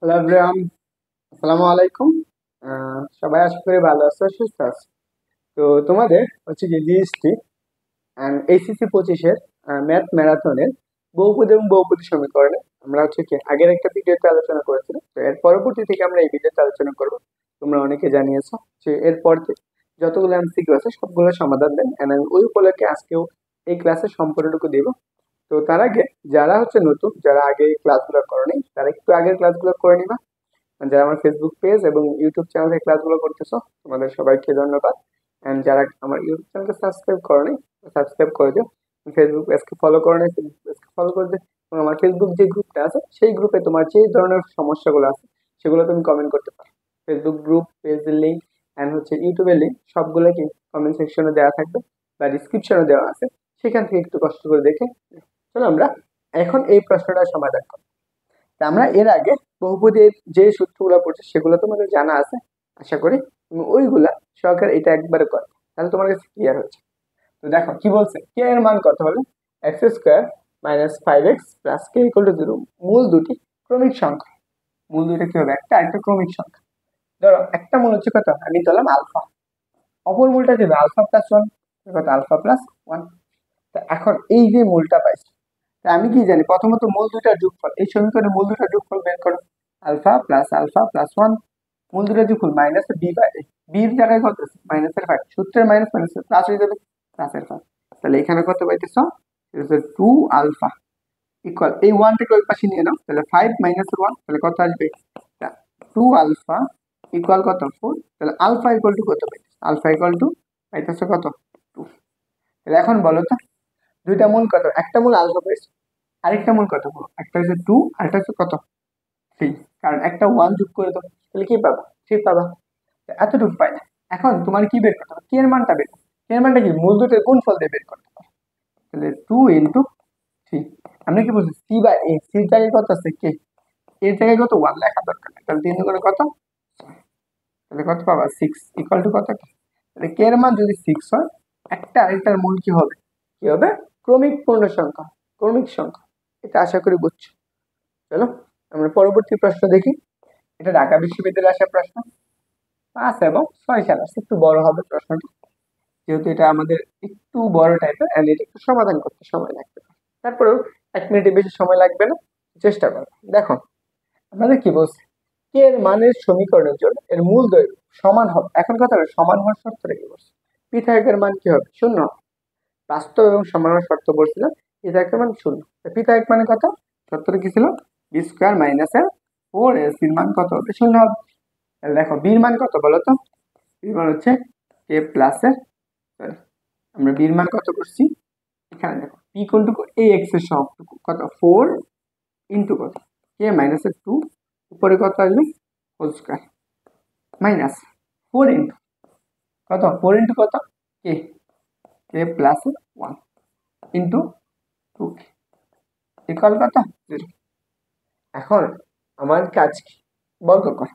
Hello everyone, আসসালামু আলাইকুম। সবাই আশা করি ভালো আছো, সুস্থ আছো। তো তোমাদের হচ্ছে কি জিএসটি অ্যান্ড এইচএসসি 25-এর ম্যাথ ম্যারাথনের বহুপদী এবং বহুপদী সমীকরণে আমরা হচ্ছে কি আগের একটা ভিডিওতে আলোচনা করেছিলাম। তো এর পরবর্তী থেকে আমরা এই ভিডিওতে আলোচনা করব। তোমরা অনেকে জানিয়েছো যে এরপর যতগুলো এমসিকিউ আছে সবগুলো সমাধান দেন, এন্ড আমি ওই উপলক্ষে আজকেও এই ক্লাসের সম্পূর্ণটুকু দিব। তো তার আগে যারা হচ্ছে নতুন, যারা আগে এই ক্লাসগুলো করেনি, তারা একটু আগের ক্লাসগুলো করে নিবা। যারা আমার ফেসবুক পেজ এবং ইউটিউব চ্যানেলে ক্লাসগুলো করতেছো, তোমাদের সবাইকে ধন্যবাদ। এন্ড যারা আমার ইউটিউব চ্যানেলকে সাবস্ক্রাইব করোনি, সাবস্ক্রাইব করে দিও। ফেসবুক পেজকে ফলো করো না, ফেসবুক পেজকে ফলো করে দিও। এবং আমার ফেসবুক যে গ্রুপটা আছে সেই গ্রুপে তোমার যে ধরনের সমস্যাগুলো আছে সেগুলো তুমি কমেন্ট করতে পারো। ফেসবুক গ্রুপ পেজের লিঙ্ক অ্যান্ড হচ্ছে ইউটিউবের লিঙ্ক সবগুলো কি কমেন্ট সেকশনে দেওয়া থাকবে বা ডিসক্রিপশনে দেওয়া আছে, সেখান থেকে একটু কষ্ট করে দেখে চলো আমরা এখন এই প্রশ্নটা সমাধান করি। তা আমরা এর আগে বহুপদীর যে সূত্রগুলো পড়ছি সেগুলো তোমাদের জানা আছে আশা করি। তুমি ওইগুলা সহকারে এটা একবারে কর, তাহলে তোমার কাছে ক্লিয়ার হচ্ছে। তো দেখো কি বলছে, কে এর মান কত হলে x square minus 5x plus K equal to 0 মূল দুটি ক্রমিক সংখ্যা। মূল দুইটা কি হবে, একটা একটা ক্রমিক সংখ্যা। ধরো একটা মূল হচ্ছে কত, আমি ধরলাম আলফা, অপর মূলটা কি হবে আলফা প্লাস ওয়ান, কত আলফা প্লাস ওয়ান। তা এখন এই যে মূলটা পাইছি, তা আমি কি জানি প্রথমত মূল দুইটার যোগফল, এই সমীকরণে মূল দুইটার যোগফল বের করো। আলফা প্লাস ওয়ান, মূল দুইটার যোগফল মাইনাস বি বাই বির জায়গায় কত আছে মাইনাসের ফাইভ, সূত্রের মাইনাস মাইনাসের প্লাস হয়ে যাবে, প্লাসের ফাইভ। তাহলে এখানে কত পাইতেছ, টু আলফা ইকুয়াল, এই ওয়ানটাকে ওই পাশে নিয়ে নাও, তাহলে ফাইভ মাইনাসের ওয়ান, তাহলে কত আসবে টু আলফা ইকুয়াল কত ফোর। তাহলে আলফা ইকুয়াল টু কত পাইতেছ, আলফা ইকুয়াল টু পাইতেছ কত টু। তাহলে এখন বলো তো দুইটা মূল কত, একটা মূল আলফা পাইছো, আরেকটা মূল কত বলো, একটা হচ্ছে টু আরেকটা হচ্ছে কত থ্রি, কারণ একটা ওয়ান যোগ করে দাও তাহলে কি পাবা, থ্রি পাবা। তো এতটুকু পাই না। এখন তোমার কি বের করতে হবে, কে এর মানটা বের, কে এর মানটা কি মূল দুটোর গুণফল দিয়ে বের করতে হবে। তাহলে টু ইন্টু থ্রি, আমরা কি বলছি সি বা এ, সির জায়গায় কত আছে কে, এর জায়গায় কত ওয়ান লেখা দরকার নেই, তাহলে তিন করে কত, তাহলে কত পাবা সিক্স ইকুয়াল টু কত কি। তাহলে কে এর মান যদি সিক্স হয়, একটা আরেকটার মূল কি হবে, কি হবে ক্রমিক পূর্ণ সংখ্যা, ক্রমিক সংখ্যা। এটা আশা করি বুঝছো। চলো আমরা পরবর্তী প্রশ্ন দেখি। এটা ঢাকা বিশ্ববিদ্যালয়ে আসা প্রশ্ন, 5 এবং 6 সাল আসছে, একটু বড় হবে প্রশ্নটা, যেহেতু এটা আমাদের একটু বড় টাইপের এন্ড এটা একটু সমাধান করতে সময় লাগবে। তারপরেও 1 মিনিটের বেশি সময় লাগবে না, চেষ্টা করো। দেখো আপনাদের কি বলছে, কে এর মানের সমীকরণের জন্য এর মূল দৈর্ঘ্য সমান হবে। এখন কথা হলো সমান হওয়ার শর্তটা কি বলছে, পিথাগোরাসের মান কি হবে শূন্য হবে। বাস্তব এবং সমান হওয়ার শর্ত বলছিলাম, পিথাগোরাসের মান শূন্য। পিথাগোরাস মানে কত, শর্তটা কি ছিল, বি স্কোয়ার মাইনাস এর ফোর এ সির মান কত হবে শূন্য হবে। তাহলে দেখো বির মান কত বলো তো, বির মান হচ্ছে কে প্লাস এর, সরি আমরা বির মান কত করছি, এখানে দেখো পি কোনটুকু এই এক্স এর সহগটুকু কত ফোর ইন্টু কত কে মাইনাস এর টু, উপরে কত আসবে whole square minus four into কত, ফোর ইন্টু কত k, k plus one into two k equal কত জিরো। এখন আমার কাজ কি, বর্গ কর,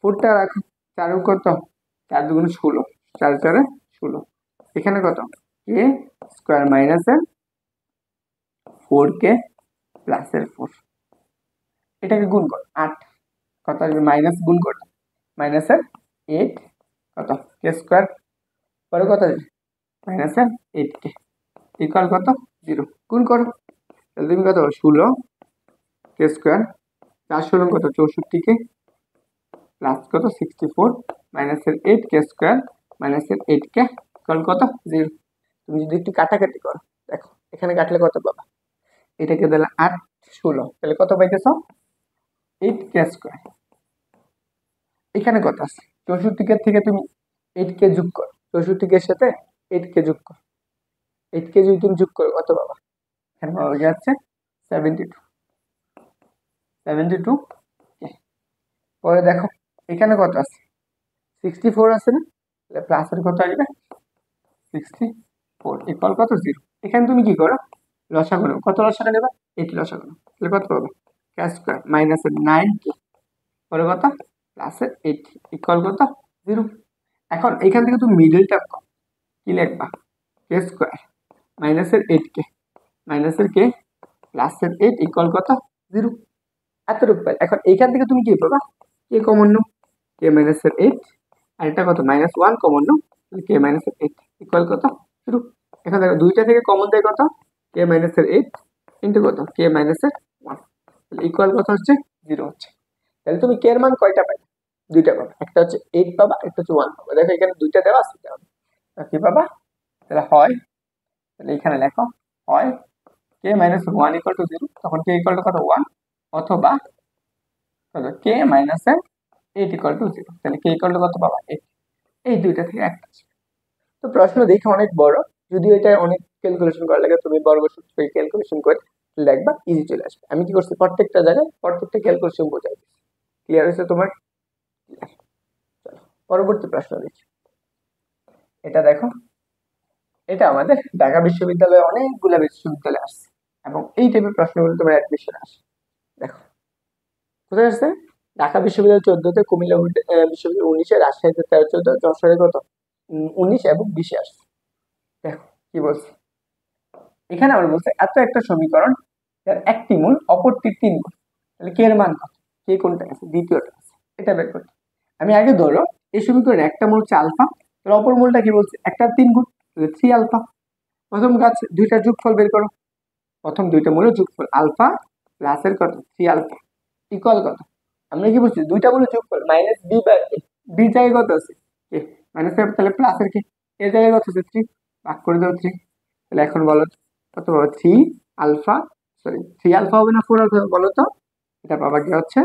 ফোরটা রাখো, চার কত, চার দুগুণ ষোলো, চার চারে ষোলো, এখানে কত কে স্কোয়ার মাইনাস এর ফোর কে প্লাস এর ফোর, এটাকে গুণ কর আট, কত আসবে মাইনাস গুণ কর মাইনাসের এইট, কত কে স্কোয়ার, পরে কত আসবে মাইনাসের এইট কে ইকুয়াল কত জিরো, গুণ করো। তাহলে তুমি কত ষোলো কে স্কোয়ার, চার ষোলো কত চৌষট্টি কে প্লাস কত সিক্সটি ফোর মাইনাসের এইট কে স্কোয়ার মাইনাসের এইট কে ইকুয়াল কত জিরো। তুমি যদি একটু কাটাকাটি করো, দেখো এখানে কাটলে কত পাবা, এটাকে দিলে আট ষোলো, তাহলে কত পাইতেছ এইট কে স্কোয়ার। এখানে কত আছে চৌষট্টি কে থেকে তুমি এইট কে যোগ করো, চৌষট্টি কে সাথে এইট কে যোগ করো, এইট কে যদি তুমি যোগ করো কত পাবা, এখানে পাওয়া যাচ্ছে 72, 72 কে। পরে দেখো এখানে কত আছে 64 আছে না, তাহলে প্লাসের কত আসবে 64 ইকুয়াল কত জিরো। এখানে তুমি কি করো লসাগু নাও, কত লসাগু নেবা এইট লসাগু নাও, তাহলে কত পাবে কে স্কোয়ার মাইনাসের নাইন কে, পরে কত প্লাসের এইট ইকুয়াল কত জিরো। এখন এখান থেকে তুমি মিডল টার্ম কি লিখবা, কে স্কোয়ার মাইনাসের এইট কে মাইনাসের কে প্লাসের এইট ইকুয়াল কত জিরো। এতটুকু পাই। এখন এইখান থেকে তুমি কি পাবা, কে কমন নাও, কে মাইনাস এর 8, আর এটা কত -1 কমন নাও, কে মাইনাস এর 8 ইকুয়াল কত শুরু। এখন দেখো দুইটা থেকে কমন দেয় কত, কে মাইনাস এর 8 ইন্টু কত, কে মাইনাস এর 1, তাহলে ইকুয়াল কত হচ্ছে 0 হচ্ছে। তাহলে তুমি কে এর মান কয়টা পাই, দুইটা পাবা, একটা হচ্ছে 8 পাবা, একটা হচ্ছে 1 পাবা। দেখো এখানে দুইটা দেওয়া আছে, কি পাবা, তাহলে হয়, তাহলে এখানে লেখো হয় কে মাইনাস 1 ইকুয়াল টু 0, তখন কে ইকুয়াল টু কত 1, অথবা কত কে মাইনাস এর 8 ইকুয়াল টু 0, তাহলে কে ইকুয়াল টু কত পাবা 8। এই দুইটা থেকে একটা। তো প্রশ্ন দেখে অনেক বড়, যদি এটা অনেক ক্যালকুলেশন করা লাগে, তুমি বর্গ সূত্র ক্যালকুলেশন করে লিখবা, ইজি চলে আসবে। আমি কি করছি, প্রত্যেকটা জায়গায় প্রত্যেকটা ক্যালকুলেশন বোঝাই দিচ্ছি। ক্লিয়ার হয়েছে তোমার? চলো পরবর্তী প্রশ্ন দেখি। এটা দেখো, এটা আমাদের ঢাকা বিশ্ববিদ্যালয়ে অনেকগুলা বিশ্ববিদ্যালয় আসছে, এবং এই টাইপের প্রশ্নগুলো তোমার অ্যাডমিশন আসে। দেখো কোথায় আসছে, ঢাকা বিশ্ববিদ্যালয় 14-তে, কুমিল্লা বিশ্ববিদ্যালয় 19-এ, রাজশাহীতে 13-14, যশোরে কত 19 এবং 20-এ আসছে। দেখো কি বলছে এখানে, আমরা বলছে এত একটা সমীকরণ যার একটি মূল অপরটি 3 গুণ, তাহলে কে এর মান কত, কে কোনটা আছে, দ্বিতীয়টা আছে, এটা বের করতে। আমি আগে ধরো এই সমীকরণে একটা মূল হচ্ছে আলফা, তাহলে অপর মূলটা কি বলছে, একটা 3 গুণ, তাহলে 3 আলফা। প্রথম কাজ দুইটা যোগফল বের করো, প্রথম দুইটা মূলের যোগফল আলফা প্লাস এর কত 3 আলফা ইকুয়াল কত, আমরা কি বলছি দুইটা মূলের যোগফল minus b by a, b জায়গায় কত আছে এ, মাইনাস এর তাহলে প্লাস এর কি, এর জায়গায় কত আছে 3, ভাগ করে দাও 3। তাহলে এখন বলো কত পাবো, 3 আলফা, সরি 3 আলফা হবে না 4 আলফা বলো তো, এটা পাবা কি হচ্ছে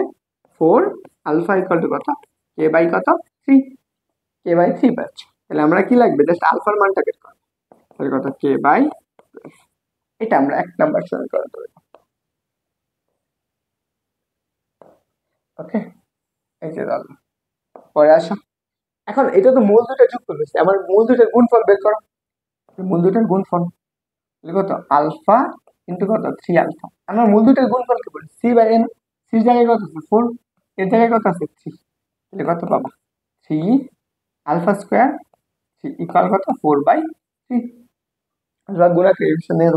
4 আলফা ইকুয়াল টু কত, কে বাই কত 3, কে বাই 3 পাচ্ছ। তাহলে আমরা কি লাগবে, জাস্ট আলফার মানটা বের করো, তাহলে কত কে বাই, এটা আমরা 1 নাম্বার সমীকরণ ধরে। ওকে, এই যে দাও, পরে আসো। এখন এটা তো মূল দুটো যোগ করবে, আমার মূল দুটোর গুণফল বের করো, মূল দুটোর গুণফল কত আলফা ইন্টু কত 3 আলফা, আমরা মূল দুটোর গুণফল কি বলি সি বাই এন, সি জায়গায় কত আছে 4, এর জায়গায় কত আছে 3, তাহলে কত পাবা 3 আলফা স্কয়ার ইকুয়াল কত 4/3, আলফা গুণা ক্রিয়েশন এর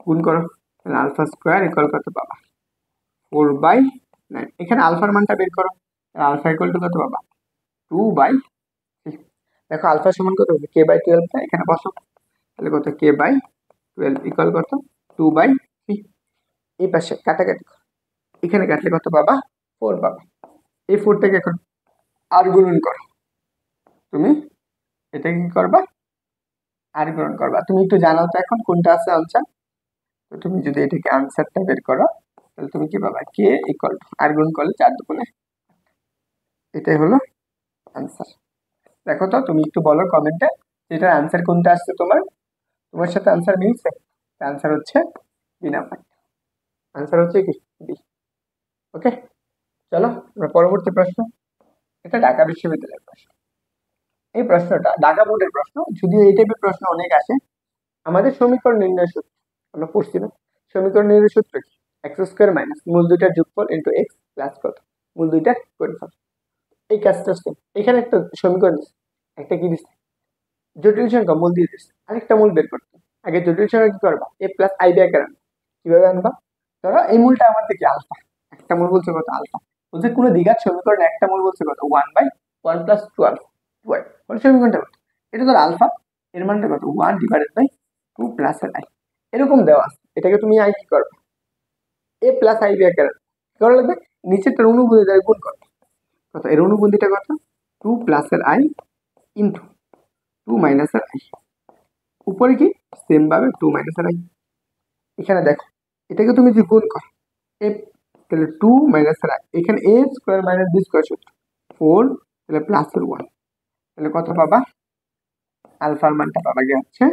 গুণ করো, তাহলে আলফা স্কয়ার ইকুয়াল কত পাবা 4/9, এখানে আলফার মানটা বের করো, আলফা ইকুয়াল টু কত পাবা 2/3। দেখো আলফা সমান কত হবে কে বাই 12, এখানে বসো, তাহলে কত কে বাই 12 ইকুয়াল কত 2/3। এই পাশে কাটাকাটি করো, এখানে কাটলে কত পাবা 4 পাবা। এই 4টাকে এখন আর গুণন করো, তুমি এটা কি করবা আর গুণন করবা, তুমি একটু জানাও তো এখন কোনটা আছে আনসার। তো তুমি যদি এটাকে আনসারটা বের করো, তাহলে তুমি কি পাবা কে ইকুয়াল টু আর গুণ করলে 4 দুগুণে, এটাই হলো আনসার। দেখো তো তুমি একটু বলো কমেন্টে এটার আনসার কোনটা আসছে, তোমার তোমার সাথে আনসার মিলছে, আনসার হচ্ছে বি নাম্বার, আনসার হচ্ছে কি বি। ওকে, চলো আমরা পরবর্তী প্রশ্ন। এটা ঢাকা বিশ্ববিদ্যালয়ের প্রশ্ন, এই প্রশ্নটা ঢাকা বোর্ডের প্রশ্ন, যদিও এই টাইপের প্রশ্ন অনেক আসে। আমাদের সমীকরণ নির্ণয় সূত্র আমরা পড়ছি না, সমীকরণ নির্ণয় সূত্র কি, এক্স স্কোয়ার মাইনাস মূল দুইটার যোগফল ইন্টু এক্স প্লাস কত মূল দুইটার গুণফল। এই কাজটা হচ্ছে এখানে একটা সমীকরণ দিচ্ছে, একটা কি দিচ্ছে জটিল সংখ্যা মূল দিয়ে দিচ্ছে, আরেকটা মূল বের করতে। আগে জটিল সংখ্যা কি করবা, এ প্লাস আই বি আকারে আনবা। কিভাবে আনবা, ধরো এই মূলটা আমাদের কি আলফা, একটা মূল বলছে কত আলফা, বলছে কোনো দ্বিঘাত সমীকরণে একটা মূল বলছে কত 1/1 প্লাস 2 আলফা 2i, বলে সমীকরণটা কত, এটা ধর আলফা, এর মানটা কত 1/2 প্লাস আই, এরকম দেওয়া আছে। এটাকে তুমি আই কি করবে, এ প্লাস আই বি আকারে কি করা লাগবে, নিচেরটার অনুবন্ধী দ্বারা গুণ করবে, কত এর অনুবন্ধীটা কত 2 প্লাস এর আই ইন্টু 2 মাইনাস এর আই, উপরে কি সেম ভাবে 2 মাইনাস এর আই। এখানে দেখো এটাকে তুমি যদি গুণ করো এ, তাহলে 2 মাইনাস এর আই, এখানে এ স্কোয়ার মাইনাস বি স্কোয়ার সূত্র 4, তাহলে প্লাস এর 1, তাহলে কত পাবা, আলফার মানটা পাবা গিয়ে হচ্ছে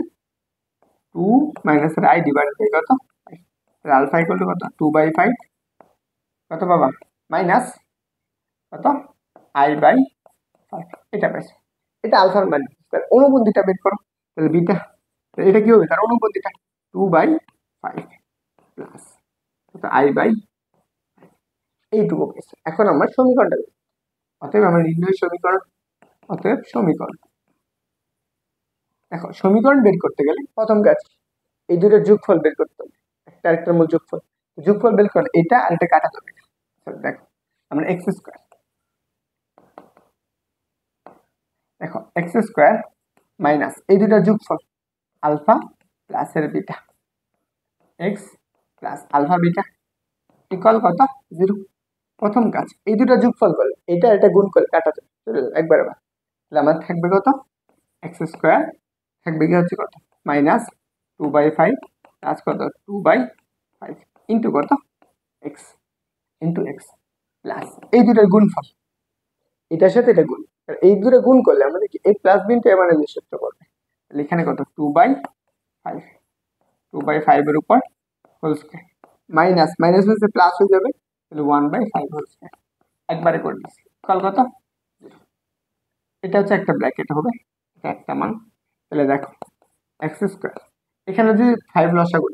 2 মাইনাস এর আই ডিভাইডেড বাই কত, তাহলে আলফা ইকুয়াল টু কত 2/5, কত পাবা মাইনাস কত i/5, এটা পাইছো। এটা আলফার মান, তার অনুবন্ধীটা বের করো, তাহলে বিটা, এটা কি হবে তার অনুবন্ধীটা 2/5 প্লাস i/, এইটুকু পেয়েছে। এখন আমার সমীকরণটা বের, অতএব আমার নির্ণয় সমীকরণ, অতএব সমীকরণ। দেখো সমীকরণ বের করতে গেলে প্রথম কাজ এই দুটোর যোগফল বের করতে হবে, একটা আরেকটার মধ্যে যোগফল, যোগফল বের করে এটা আর এটা কাটা যাবে, দেখো আমরা এক্স স্কোয়ার, দেখো এক্স স্কোয়ার মাইনাস এই দুটার যোগফল আলফা প্লাস এর beta, x plus alpha beta equal কত 0। প্রথম কাজ এই দুটা যোগফল করলে এটা এটা গুণ করলে কাটাতে চলে যাবে একবার আবার, তাহলে আমার থাকবে কত এক্স স্কোয়ার, থাকবে কি হচ্ছে কত -2/5 প্লাস কত 2/5 ইন্টু কত এক্স ইন্টু এক্স প্লাস এই দুটার গুণফল এটার সাথে এটা গুণ, আর এই দুটো গুণ করলে আমাদের কি এই প্লাস বিনটা মানে নিঃশব্দ করবে, তাহলে এখানে কত 2/5, 2/5 এর উপর হোল স্কয়ার মাইনাস মাইনাস হচ্ছে প্লাস হয়ে যাবে, তাহলে 1/5 হোল স্কয়ার একবারে করে দিচ্ছি কল কত 0। এটা হচ্ছে একটা ব্র্যাকেট হবে, এটা একটা মান। তাহলে দেখো এক্স স্কয়ার এখানে যদি 5 লসাগু,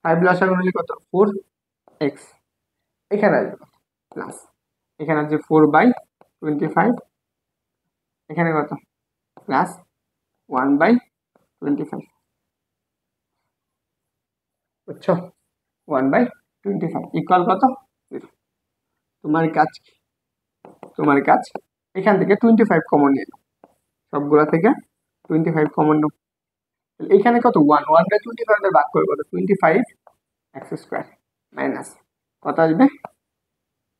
5 লসাগু হলে কত 4x, এখানে আসবে প্লাস এখানে আছে 4/25, এখানে কত প্লাস 1/25, বুঝছো 1/25 ইকুয়াল কত 0। তোমার কাজ কি, তোমার কাজ এখান থেকে 25 কমন নিয়ে নাও, সবগুলা থেকে 25 কমন নাও, এখানে কত 1/25 এর ভাগ করে কত 25 এক্স স্কয়ার মাইনাস কত আসবে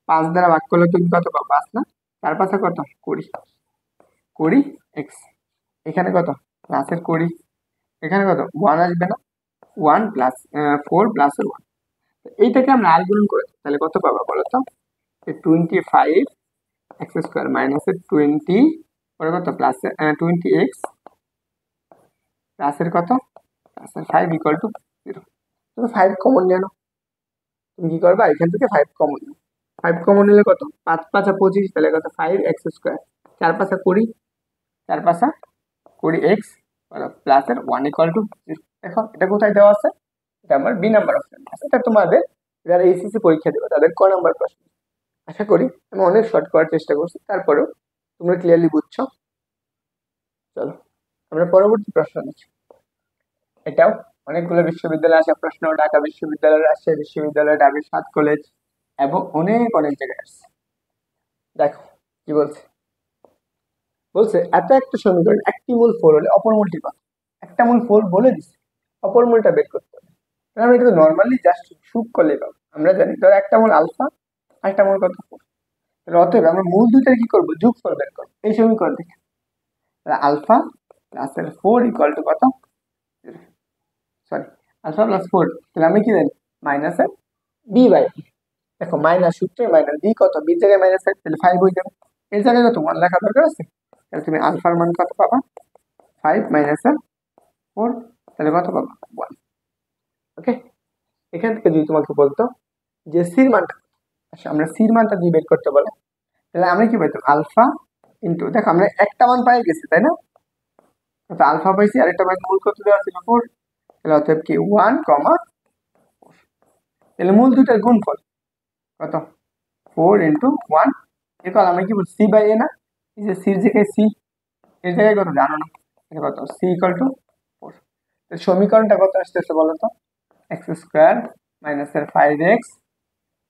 5 দ্বারা ভাগ করলে তুমি কত পাবো 5 না 4 5 কত 20 এক্স, এখানে কত প্লাসের 20, এখানে কত 1 আসবে না 1 প্লাস 4 প্লাস 1, এইটাকে আমরা আর গুণ করে তাহলে কত পাবো বলো তো 25 এক্স স্কয়ার মাইনাস 20 পরে কত প্লাস 20x প্লাসের কত প্লাসের 5 ইকুয়াল টু 0। তুমি 5 কমন নিয়ে নাও, তুমি কি করবা এখান থেকে 5 কমন নাও, 5 কমন নিলে কত 5 5 25, তাহলে কত 5x স্কয়ার 4 5 20, 4 5 20x প্লাসের 1 ইকুয়াল টু 0। দেখো এটা কোথায় দেওয়া আছে, এটা আমার বি নাম্বার অপশন আছে, এটা তোমাদের যারা এইচএসসি পরীক্ষা দেবে তাদের ক নাম্বার প্রশ্ন। আশা করি আমি অনেক শর্ট করার চেষ্টা করছি, তারপরেও তোমরা ক্লিয়ারলি বুঝছো। চলো আমরা পরবর্তী প্রশ্ন নিচ্ছি, এটাও অনেকগুলো বিশ্ববিদ্যালয়ে আসা প্রশ্ন, ঢাকা বিশ্ববিদ্যালয়, রাজশাহী বিশ্ববিদ্যালয়, ঢাবি 7 কলেজ এবং অনেক অনেক জায়গায় আসছে। দেখো কি বলছে, বলছে এত একটা সমীকরণ একটি মূল 4 হলে অপর মূলটি কত, একটা মূল 4 বলে দিচ্ছে অপর মূলটা বের করতে হবে, আমরা এটা নর্মালি জাস্ট সুখ করলেই পাবো, আমরা জানি ধর একটা মূল আলফা আর একটা মূল কত 4, তাহলে অতএব আমরা মূল দুইটার কি করবো যোগফল বের করবো এই সমীকরণ থেকে, আলফা প্লাস 4 ইকুয়াল টু কত সরি আলফা প্লাস 4, তাহলে আমি কি জানি মাইনাস b/, দেখো মাইনাস সূত্রে মাইনাস বি কত বি জায়গায় মাইনাস 5 তাহলে 5 হয়ে যাবে, এর জায়গায় কত 1 লেখা দরকার আছে, তাহলে তুমি আলফার মান কত পাবা 5 মাইনাস 4, তাহলে কত পাবা 1। ওকে, এখান থেকে যদি তোমাকে বলতো যে সির মানটা, আচ্ছা আমরা সির মানটা দিয়ে বের করতে বলে, তাহলে আমরা কি পাইতাম আলফা ইন্টু, দেখো আমরা একটা মান পাই গেছি তাই না, তো আলফা পাইছি আর একটা মান মূল কত দেওয়া ছিল 4, তাহলে অতএব কি 1 4, তাহলে মূল দুইটার গুণফল কত 4 ইন্টু 1 ইকুয়াল আমরা কি বলছি c/a না, এই যে সির জায়গায় সি, এর জায়গায় কত জানো না, এটা কত c ইকুয়াল টু 4। তো সমীকরণটা কত আসতেছে বলো তো এক্স স্কয়ার মাইনাস 5x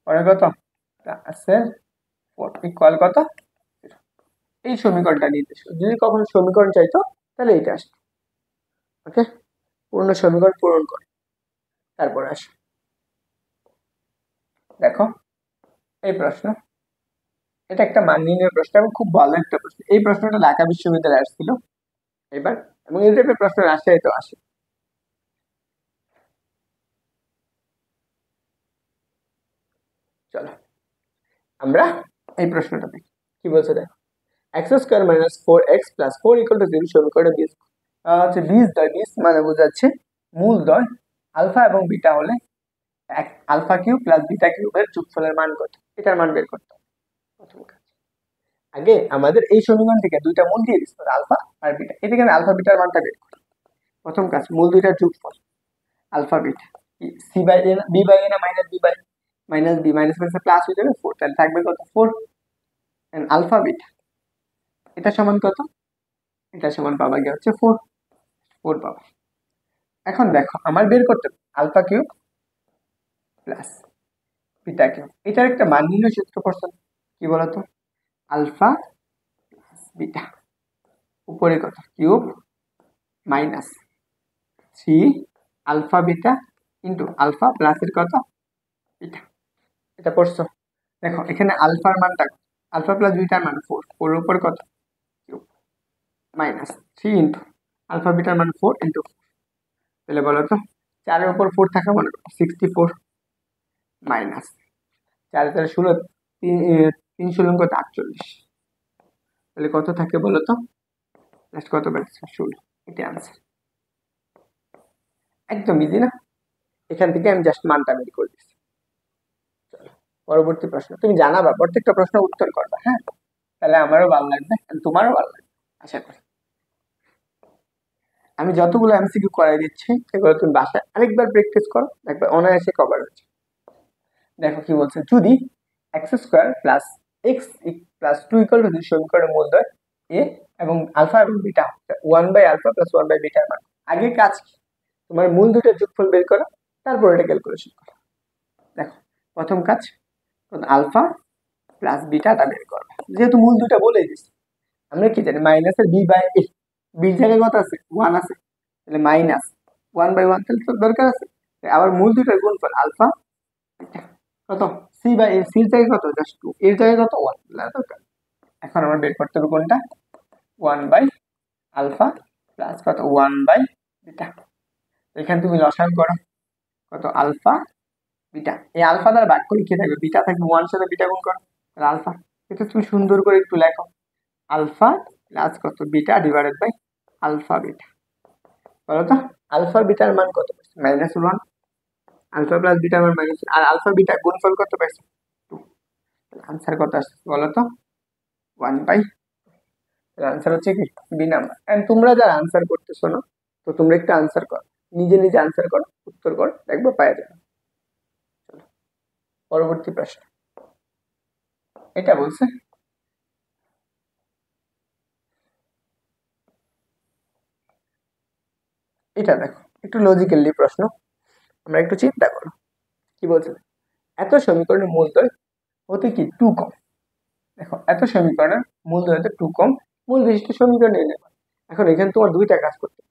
পরে কত আছে 4 ইকুয়াল কত 0। এই সমীকরণটা নির্দেশ যদি কখনো সমীকরণ চাইতো তাহলে এইটা আসতো। ওকে, পূর্ণ সমীকরণ পূরণ করে তারপরে আসে। দেখো এই প্রশ্ন, এটা একটা মান নির্ণয়ের প্রশ্ন এবং খুব ভালো একটা প্রশ্ন, এই প্রশ্নটা ঢাকা বিশ্ববিদ্যালয়ে আসছিল এবার, এবং এই টাইপের প্রশ্ন রাজশাহীতেও আসে। চলো আমরা এই প্রশ্নটা দেখি কি বলছে, দেখো x square minus 4x plus 4 equal to 0 সমীকরণে বীজ হচ্ছে বীজ মানে বোঝাচ্ছে মূলদ্বয় আলফা এবং বিটা হলে আলফা কিউব প্লাস বিটা কিউবের যোগফলের মান কত, এটার মান বের করতে হবে। প্রথম কাজ আগে আমাদের এই সমীকরণ থেকে দুইটা মূল দিয়ে দিচ্ছি আলফা আর বিটা, এটা আমি আলফা বিটার মানটা বের করি। প্রথম কাজ মূল দুইটার যোগফল আলফা বিটা c/a না b/a না minus b/, minus b minus minus plus হয়ে যাবে 4, তাহলে থাকবে কত 4 এন্ড আলফা বিটা এটা সমান কত, এটা সমান পাবা গিয়ে হচ্ছে 4 পাবা। এখন দেখো আমার বের করতে হবে alpha cube plus beta cube. এটার একটা মান নির্ণয় সূত্র পড়ছো, কি বলতো? আলফা বিটা উপরে কত cube minus 3 alpha beta into alpha প্লাসের কত বিটা। এটা পড়ছো? দেখো এখানে আলফার মানটা, আলফা প্লাস বিটার মান 4, 4 এর উপর কত কিউব মাইনাস 3 ইন্টু আলফা বিটার মান 4 ইন্টু, তাহলে বলো তো 4 এর উপর 4 থাকা মানে 64 মাইনাস 4 4 16, 3 16 কত 48, তাহলে কত থাকে বলো তো? লাস্ট কত বেরোচ্ছে? 16। এটা আনসার। একদম ইজি না? এখান থেকে আমি জাস্ট মানটা বের করে দিচ্ছি। চলো পরবর্তী প্রশ্ন। তুমি জানাবা, প্রত্যেকটা প্রশ্ন উত্তর করবা, হ্যাঁ? তাহলে আমারও ভালো লাগবে, তোমারও ভালো লাগবে আশা করি। আমি যতগুলো এমসিকিউ করাই দিচ্ছি সেগুলো তুমি বাসায় আরেকবার প্র্যাকটিস করো, একবার অনায়াসে কভার হচ্ছে। দেখো কি বলছে, যদি x square plus x plus 2 equal to সমীকরণের মূলদ্বয় এ এবং আলফা এবং বিটা 1/α প্লাস 1/β মান। আগে কাজ কি? তোমার মূল দুটোর যোগফল বের করো, তারপর এটা ক্যালকুলেশন করো। দেখো প্রথম কাজ, আলফা প্লাস বিটাটা বের করো। যেহেতু মূল দুটো বলেই দিচ্ছি, আমরা কি জানি মাইনাসের b/a, বির জায়গায় কত আছে? 1 আছে, তাহলে মাইনাস 1/1, তাহলে তো দরকার আছে। আবার মূল দুটোর গুণফল আলফা কত c/a, সির জায়গায় কত জাস্ট 2, এর জায়গায় কত 1, দরকার। এখন আমরা বের করতে হবে কোনটা? 1/α প্লাস কত 1/β। এখানে তুমি লসাগু করো, কত আলফা বিটা, এই আলফা দ্বারা ভাগ করে কি থাকবে? বিটা থাকবে, 1 সাথে বিটা গুণ করো তাহলে আলফা। এটা তুমি সুন্দর করে একটু লেখো, আলফা প্লাস কত beta divided by alpha beta. বলো তো আলফা বিটার মান কত? -1। আলফা প্লাস বিটার মান মাইনাস, আর আলফা বিটা গুণফল কত পাইছো? 2। আনসার কত আসছে বলো তো? 1/, আনসার হচ্ছে কি বি নাম্বার। এন্ড তোমরা যারা আনসার করতেছো না, তো তোমরা একটু আনসার করো, নিজে নিজে আনসার করো, উত্তর করো, দেখবো পাওয়া যাবে। চলো পরবর্তী প্রশ্ন। এটা বলছে এটা দেখো একটু লজিক্যালি প্রশ্ন, আমরা একটু চিন্তা করো। কি বলছে? এত সমীকরণের মূলদ্বয় হতে কি 2 কম। দেখো এত সমীকরণের মূলদ্বয় হতে 2 কম মূল বিশিষ্ট সমীকরণ নিয়ে নেবে। এখন এখানে তোমার দুইটা কাজ করতে,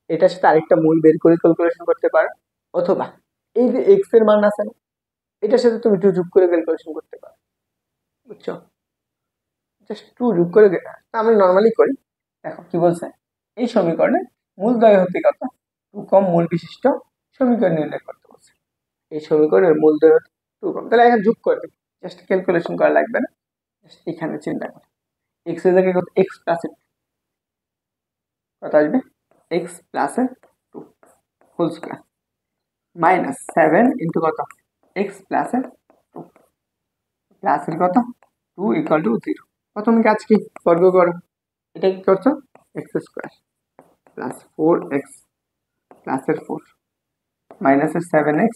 এটার সাথে আরেকটা মূল বের করে ক্যালকুলেশন করতে পারো, অথবা এই যে এক্স এর মান আছে না, এটার সাথে তুমি 2 যোগ করে ক্যালকুলেশন করতে পারো, বুঝছো? জাস্ট 2 যোগ করে আমরা নরমালি করি। দেখো কি বলছে, এই সমীকরণে মূলদ্বয় হতে কত 2 কম মূল বিশিষ্ট সমীকরণ নির্ণয় করতে বলছে। এই সমীকরণের মূলদ্বয় হতে 2 কম, তাহলে এখানে যোগ করে দিই, জাস্ট ক্যালকুলেশন করা লাগবে না, জাস্ট এখানে চিন্তা করো। এক্স এর জায়গায় কত? এক্স প্লাস কত আসবে? X plus 2 whole square minus 7 into কত? এক্স প্লাস 2 প্লাসের কত 2 ইকুয়াল টু 0। প্রথম কাজ কি? বর্গ করো। এটা কি করছো? এক্স স্কোয়ার প্লাস 4x প্লাসের 4 মাইনাসের 7x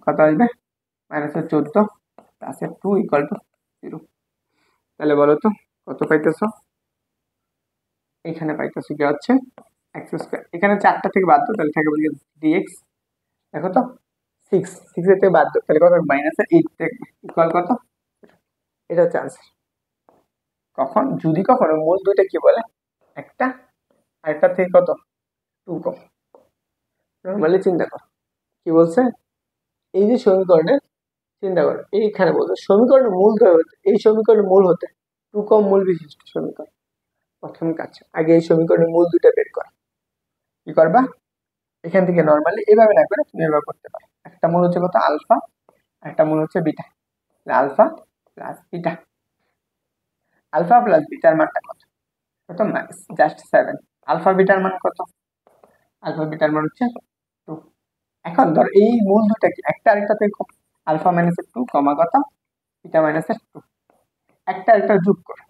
কত আসবে? মাইনাসের 14 প্লাসের 2 ইকুয়াল টু 0। তাহলে বলো তো কত পাইতেছো? এখানে পাইতেছো কি হচ্ছে এক্স স্কোয়ার, এখানে 4টা থেকে বাদ দাও, তাহলে থাকে বলি dx। দেখো তো 6 6 এর থেকে বাদ দাও, তাহলে কত? মাইনাসের 8 থেকে ইকুয়াল কত? এটা হচ্ছে আনসার। কখন? যদি কখনো মূল দুইটা কি বলে একটা আরেকটা থেকে কত 2 কম। নর্মালি চিন্তা করো কি বলছে, এই যে সমীকরণের চিন্তা করো, এইখানে বলছে সমীকরণের মূল ধরে হতে, এই সমীকরণের মূল হতে 2 কম মূল বিশিষ্ট সমীকরণ। প্রথম কাজ আগে এই সমীকরণের মূল দুইটা বের করা। কি করবা? এখান থেকে নর্মালি এভাবে না করে তুমি এভাবে করতে পারো, একটা মূল হচ্ছে কত আলফা, একটা মূল হচ্ছে beta, alpha plus beta. Alpha plus বিটার মানটা কত? কত? Minus just 7। আলফা বিটার মান কত? আলফা বিটার মান হচ্ছে 2। এখন ধর এই মূল দুটা কি একটা আরেকটা থেকে কম, আলফা মাইনাসের 2 কমা কত বিটা মাইনাসের 2, একটা আরেকটা যোগ করো,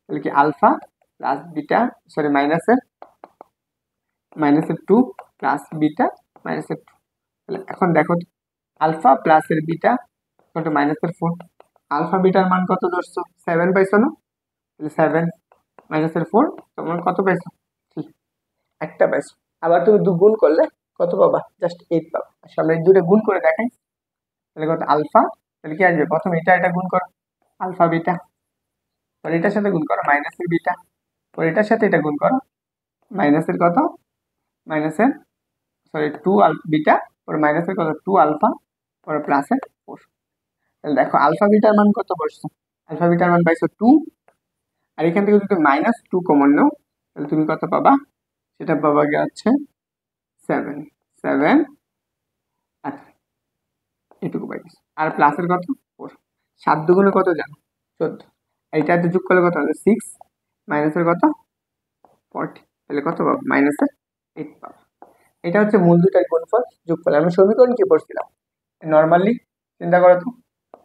তাহলে কি আলফা প্লাস বিটা সরি মাইনাসের 2 প্লাস বিটা মাইনাসের 2। তাহলে এখন দেখো আলফা প্লাসের বিটা কত? মাইনাসের 4। আলফা বিটার মান কত ধরছো? 7 পাইছো না? তাহলে 7 মাইনাসের 4 তোমার কত পাইছো? 3, একটা পাইছো। আবার তুমি গুণ করলে কত পাবা? জাস্ট 8 পাবা। আচ্ছা আমরা এই দুটো গুণ করে দেখাই, তাহলে কত আলফা, তাহলে কি আসবে প্রথমে এটা গুণ করো আলফা বিটা, পরে এটার সাথে গুণ করো মাইনাসের বিটা, পরে এটার সাথে এটা গুণ করো মাইনাসের কত, মাইনাসের সরি টু বিটা, পরে মাইনাসের কত টু আলফা, পরে প্লাসের ফোর। তাহলে দেখো আলফা বিটার মান কত বসছে, আলফা বিটার মান পাইছো টু, আর এখান থেকে যদি মাইনাস টু কমন নাও তাহলে তুমি কত পাবা, সেটা পাবা গিয়ে হচ্ছে সেভেন, সেভেন আচ্ছা এটুকু পাই গেছে। আর প্লাসের কত ফোর, 7 দুগুণে কত জানো 14, এইটাতে যোগ করলে কত হবে 6, মাইনাসের কত 40, তাহলে কত পাবো মাইনাসের 8 পাবো। এটা হচ্ছে মূল দুটার গুণফল যোগফল। আমি সমীকরণ কি পড়ছিলাম নর্মালি, চিন্তা করো তো,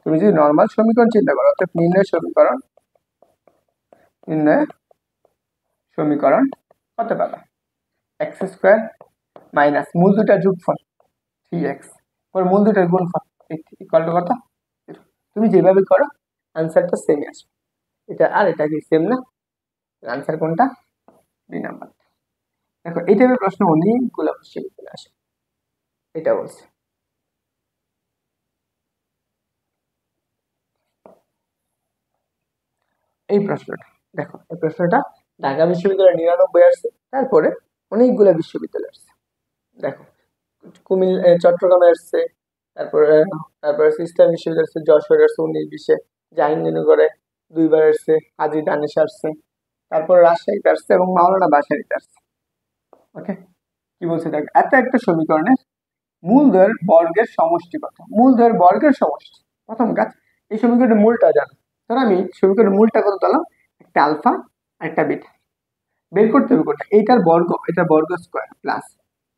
তুমি যদি নর্মাল সমীকরণ চিন্তা করো অর্থাৎ নির্ণয় সমীকরণ কত পাবা, এক্স স্কোয়ার মাইনাস মূল দুটার যোগফল 3x, পরে মূল দুটার গুণফল ইকুয়াল টু কত, তুমি যেভাবে করো আনসারটা সেমই আসবে। এটা আর এটা কি সেম না, আনসার কোনটা, 2 নাম্বার। দেখো এই টাইপের প্রশ্ন অনেকগুলো বিশ্ববিদ্যালয়ে আসে, এটা বলছে। এই প্রশ্নটা দেখো, এই প্রশ্নটা ঢাকা বিশ্ববিদ্যালয়ে 99 আসছে, তারপরে অনেকগুলো বিশ্ববিদ্যালয় আসছে। দেখো চট্টগ্রামে আসছে, তারপরে তারপরে ইসলাম বিশ্ববিদ্যালয় আসছে, যশোর আসছে 19-20-এ, জাহাঙ্গীরনগরে 2বার আসছে, হাজী দানেশ আসছে, তারপরে রাজশাহীতে আসছে এবং মাওলানা ভাসানীতে আসছে। ওকে, কি বলছে দেখো, এত একটা সমীকরণের মূলদ্বয়ের বর্গের সমষ্টি কত, মূলদ্বয়ের বর্গের সমষ্টি প্রথম কাজ, এই সমীকরণের মূলটা জানো, ধর আমি সমীকরণের মূলটা কত দিলাম, একটা আলফা আর একটা বিটা, বের করতে হবে কোনটা, এইটার বর্গ, এটা বর্গ স্কোয়ার প্লাস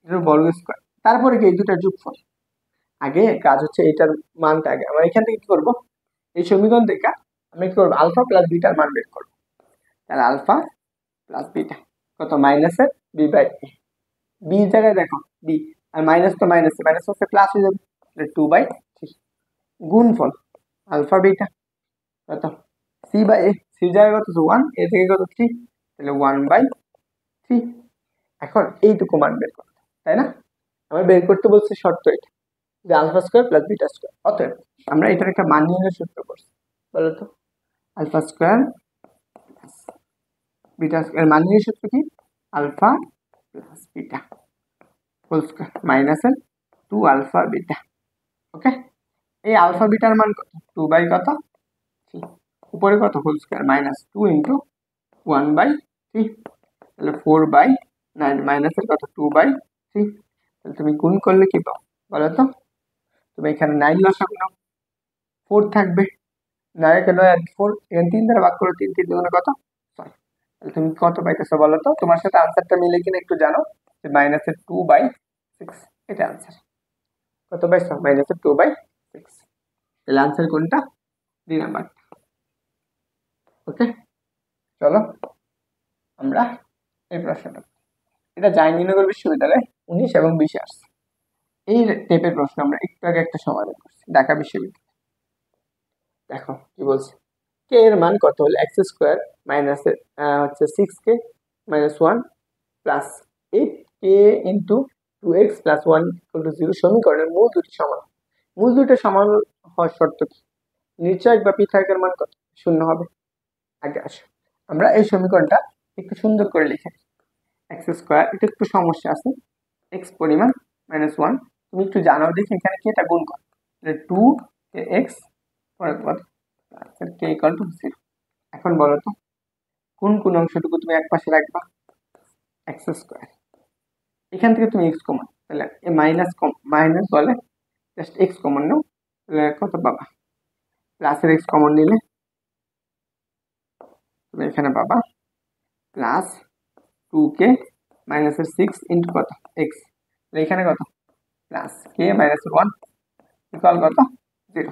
এটার বর্গ স্কোয়ার, তারপরে কি এই দুটার যোগফল। আগে কাজ হচ্ছে এটার মানটা আগে আমরা এখান থেকে কি করবো, এই সমীকরণ থেকে আমি কি করবো আলফা প্লাস বিটার মান বের করবো, তাহলে আলফা প্লাস বিটা কত মাইনাসের বি বাই এ, বি জায়গায় দেখো বি, আর মাইনাস তো মাইনাস, মাইনাস হচ্ছে প্লাস হয়ে যাবে, 2/3 গুণফল আলফা বিটা কত সি বাই এ, সি জায়গায় কত 1, এ থেকে কত 3, তাহলে 1/3। এখন এইটুকু মান বের করতে, তাই না, আমরা বের করতে বলছি শর্ত এটা যে alpha square plus beta square, অতএব আমরা এটার একটা মান নির্ণয়ের সূত্র করছি, বলো তো আলফা স্কোয়ার বিটা স্কোয়ার মান নির্ণয়ের সূত্র কি, alpha plus beta whole square মাইনাসের 2 আলফা বিটা। ওকে, এই আলফা বিটার মান কত 2/3, উপরে কত হোল স্কোয়ার মাইনাস 2 ইন্টু 1/3, তাহলে 4/9 মাইনাসের কত 2/3, তাহলে তুমি গুণ করলে কি পাও বলো তো, তুমি এখানে 9 লসাগু নাও 4 থাকবে, 9 কে 9 আর 4 এখানে 3 দ্বারা ভাগ করো, 3 3 দুগুণে কত 6, তাহলে তুমি কত পাইতেছো বলো তো, তোমার সাথে আনসারটা মিলে কিনা একটু জানো, যে মাইনাসের 2/6, এটা আনসার, কত পাইছো মাইনাসের 2/6, তাহলে আনসার কোনটা, 2 নাম্বার। ওকে, চলো আমরা এই প্রশ্নটা, এটা জাহাঙ্গীরনগর বিশ্ববিদ্যালয়ে 19 এবং 20-এ আসছে। এই টাইপের প্রশ্ন আমরা একটু আগে একটা সমাধান করছি ঢাকা বিশ্ববিদ্যালয়। দেখো কি বলছে, কে এর মান কত হলে এক্স স্কোয়ার মাইনাস হচ্ছে 6k minus 1 plus 8k into 2x plus 1 equal to 0 সমীকরণের মূল দুটি সমান, মূল দুটো সমান হওয়ার শর্ত কি, নির্ণায়ক বা পৃথকের মান কত শূন্য হবে। আগে আসো আমরা এই সমীকরণটা একটু সুন্দর করে লিখে, এক্স স্কোয়ার, এটা একটু সমস্যা আছে, এক্স পরিমাণ মাইনাস 1, তুমি একটু জানাও দেখি এখানে কি এটা গুণ কর, 2x পরে কত কে ইকুয়াল টু 0। এখন বলো তো কোন কোন অংশটুকু তুমি এক পাশে রাখবা, এক্স স্কোয়ার, এখান থেকে তুমি এক্স কমন, তাহলে মাইনাস বলে জাস্ট এক্স কমন নাও, তাহলে কত পাবা, প্লাসের এক্স কমন নিলে তুমি এখানে পাবা প্লাস 2k মাইনাসের 6 ইন্টু কত এক্স, এখানে কত প্লাস কে মাইনাসের 1 ইকুয়াল কত 0।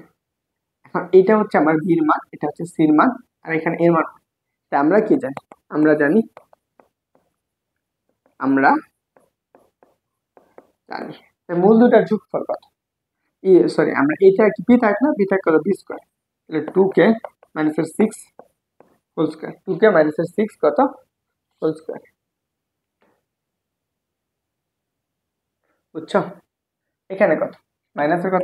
এখন এটা হচ্ছে আমার বির মান, এটা হচ্ছে সির মান, আর এখানে এর মান, তা আমরা কি জানি, আমরা জানি মূল দুটার যোগফল কত, সরি আমরা এটা কি পি থাক না, পি থাক কত বি স্কোয়ার, তাহলে 2k মাইনাসের 6 হোল স্কোয়ার, 2k মাইনাসের 6 কত হোল স্কোয়ার, বুঝছো, এখানে কত মাইনাসের কত